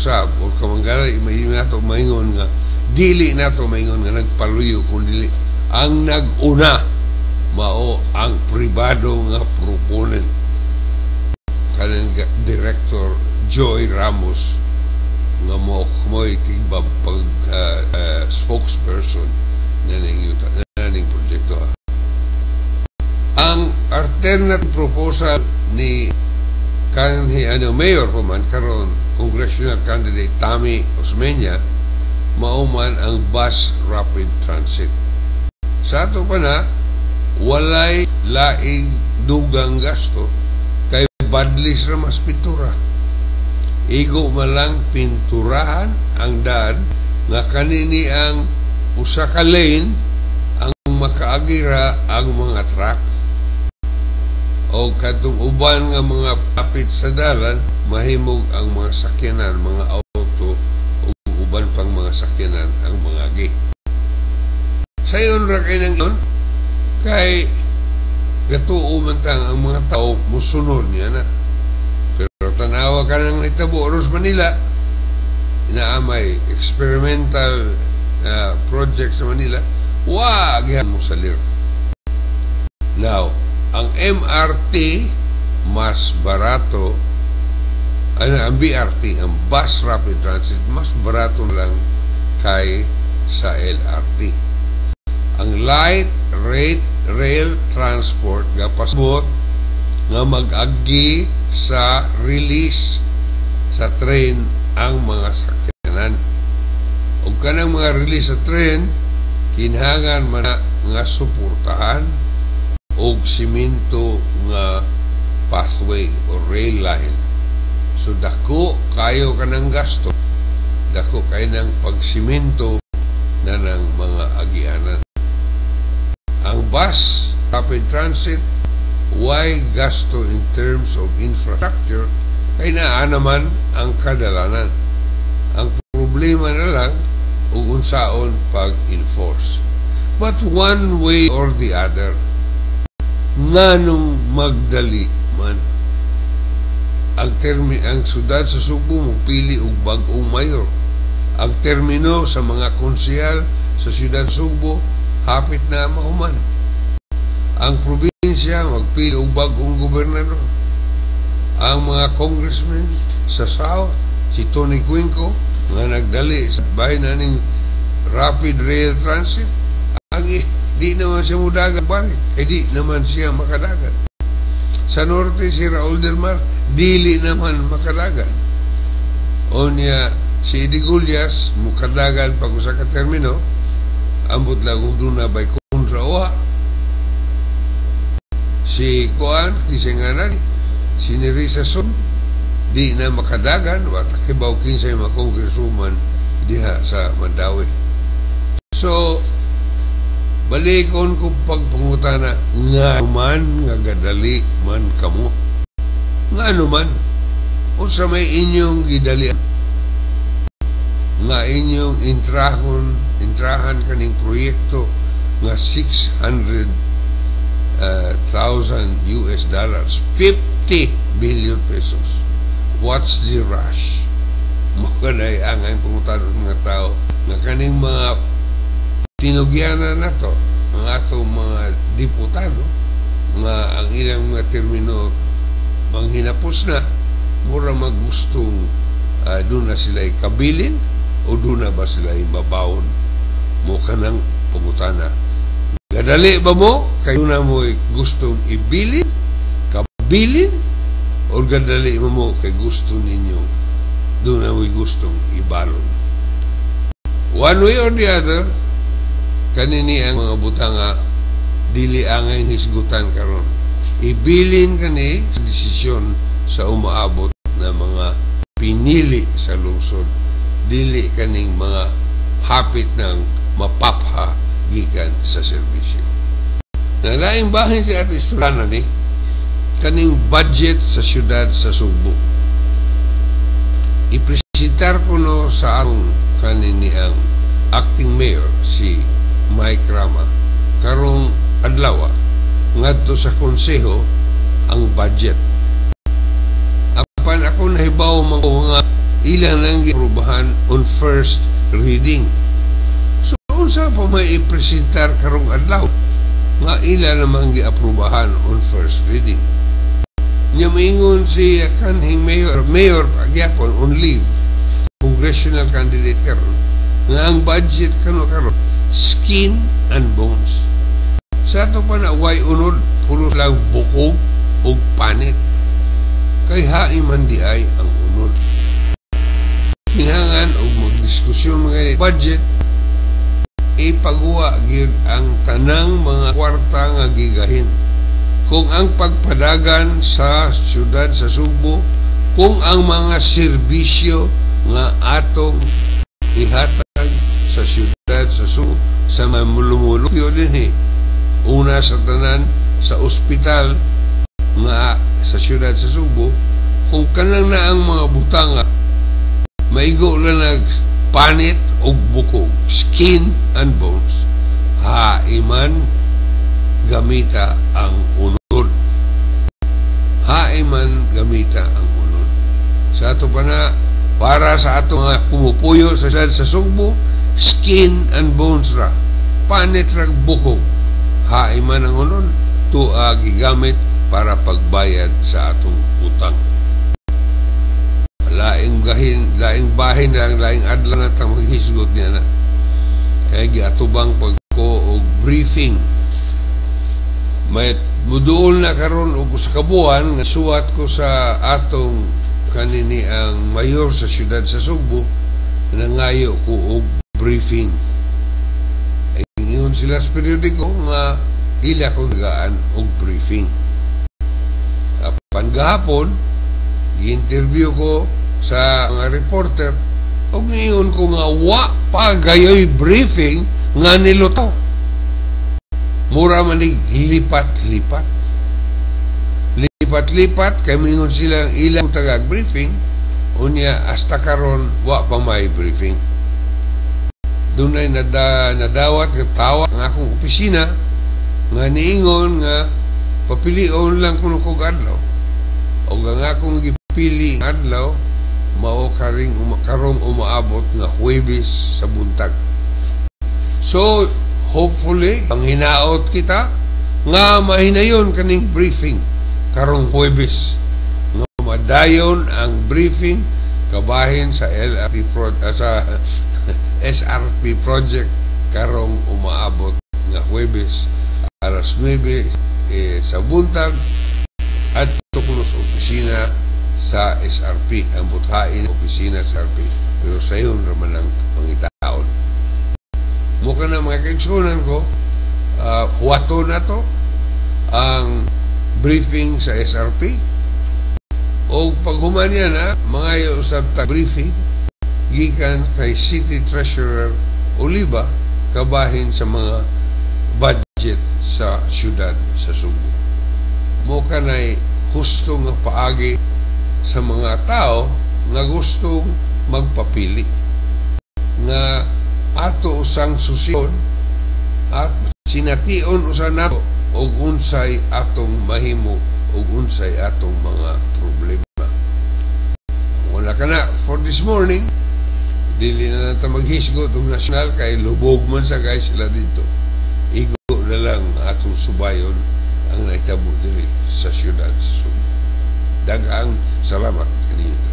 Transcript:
usab o kamanggalay may nato maingon nga dili nato maingon nga nagpaluyo kundi ang nag-una mao ang pribado nga proponent kanang Director Joy Ramos nga mo'y tigbab pag spokesperson naning proyekto. Ang alternative proposal ni Mayor Roman karon congressional candidate Tammy Osmeña mauman ang bus rapid transit. Sa ato pa na walay laing dugang gasto kay badlis ra mas pintura. Igo malang pinturahan ang daan nga kanini ang usa ka lane ang makaagira ang mga truck o katong uban nga mga papit sa dalan mahimog ang mga sakyanan, mga auto o uban pang mga sakyanan ang mga gi. Sayon ra kay nang yon kay gatuo man tang ang mga tao musunod niya na. Pero tanawa ka ng Itabo, Oros, Manila, inaamay experimental project sa Manila, wag yan mo salir. Now, ang MRT mas barato, ang BRT, ang Bus Rapid Transit, mas barato lang kay sa LRT. Ang light rail transport gapasbot nga mag-agi sa release sa train ang mga sakyanan. O kanang mga release sa train kinhangan man nga suportahan og simento nga pathway o rail line. So dako kayo kanang gasto, dako kayo ng pagsimento na ng mga agianan. Ang bus rapid transit why gasto in terms of infrastructure kay naa naman ang kadalanan. Ang problema na lang ug unsaon pag-enforce. But one way or the other, nganong magdali man ang sudad sa Subo magpili og bag-ong mayor. Ang termino sa mga konsehal sa siyudad Subo hapit na mahuman. Ang probinsya magpili og bag-ong gobernador. Ang mga congressmen sa South, si Tony Cuenco nga nagdali sa bahay na ning rapid rail transit, ang di naman siya mudagan balik, di naman siya makadagan. Sa Norte, si Raul del Mar, dili naman makadagan. O niya, si Eddie Gullias, mukadagan pag usa ka termino, ambot lang kung doon na bay kontra oha. Si Kuan, Kisinganan, si Nerissa Son, di na makadagan, watakibaw kinsay mga kongresuman diha sa Mandawi. So, balikon ko pagpangutana, nga man, nga gadali man kamo. Nga man, o sa may inyong gidalian, nga inyong intrahan kaning proyekto nga $600,000 US, 50 billion pesos. What's the rush? Makanay ang pangutan ng mga tao nga kaning mga tinugyanan na to, ang atong mga diputado, nga ang ilang mga termino manghinapos na, mura magustong doon na sila kabilin o doon na ba sila mabawon mo kanang pangutana. Gadali ba mo? Kayo na mo gustong ibilin, kabilin, o gadali mo kay gusto ninyo doon na mo gustong ibalon. One way or the other, kanini ang mga butanga dili angay hisgutan karon. Ibilin kani sa desisyon sa umaabot na mga pinili sa lungsod, dili kaning mga hapit ng mapapha gikan sa serbisyo. Nalaing bahin si Ate Sulana ni kaning budget sa siyudad sa Subo. Ipresentar ko no sa akong kanini ang acting mayor si Mike Rama karong adlaw ngadto sa konseho ang budget. Apan ako nahibaw mga ilan ang giaprubahan on first reading. So unsa pa may ipresentar karong adlaw nga ilan namang giaprubahan on first reading. Nya moingon si kanhing mayor pagyapon on leave, congressional candidate karon, nga ang budget karon skin and bones. Sa ato pa na way unod puro lang bukog o panit, kay hain man di ay ang unod. Hinangan o magdiskusyon mga budget, ipagawa gyud ang tanang mga kwarta nga gigahin. Kung ang pagpadagan sa syudad sa Subo, kung ang mga serbisyo nga atong ihatag sa syudad sa Subo, sa mamulumulupyo din una sa tanan sa ospital nga sa syudad sa Subo, kung kanang na ang mga butanga maigo na nagpanit o bukog, skin and bones, haiman gamita ang unod. Haiman gamita ang unod. Sa ato pa na, para sa ato mga pumupuyo sa syudad sa Subo, skin and bones ra, panit ra bukog, haiman ang unod, tuwa gigamit para pagbayad sa atong utang. Laing bahin lang, laing adlaw na itang maghisgot niya na. Kaya giatubang pagko o briefing. May muduol na karon og sa kabuan nga suwat ko sa atong kanini ang mayor sa syudad sa Subo, nangayo ko og briefing. Ay ingon sila sa periodiko nga ila ko nagaan og briefing. Panggahapon, gi-interview ko sa mga reporter, o ngayon ko nga wa pa gayoy briefing nga nilutaw. Mura manig lipat-lipat. Lipat-lipat, kay mingon silang ilang tagag-briefing, unya hasta karon wa pa may briefing. Doon ay nadawat, tawag ng akong opisina, nga niingon nga papilion lang kuno kog adlaw. O nga akong gipili adlaw, mao karong umaabot nga Huwebes sa buntag. So, hopefully, ang hinaot kita nga mahinayon kaning briefing karong Huwebes. Nga madayon ang briefing kabahin sa sa SRP project karong umaabot nga Huwebes alas 9 sa buntag at tukulos opisina sa SRP, ang buthain opisina sa SRP, pero sa yun naman ang pangitaon. Mukha na mga kaigsunan ko, huwato na to ang briefing sa SRP, o paghuman niya na mga usab ta briefing gikan kay City Treasurer Oliva kabahin sa mga budget sa syudad sa Subo. Mukha na'y husto nga paagi sa mga tao nga gustong magpapili nga ato usang susyon at sination usan nato og unsay atong mahimo og unsay atong mga problema. Wala ka na for this morning, dili na natin maghisgot og nasyonal kay lubog man sa guys sila dito. Igo na lang atong subayon ang naitabo diri sa syudad sa Subo. Daghang salamat kanina.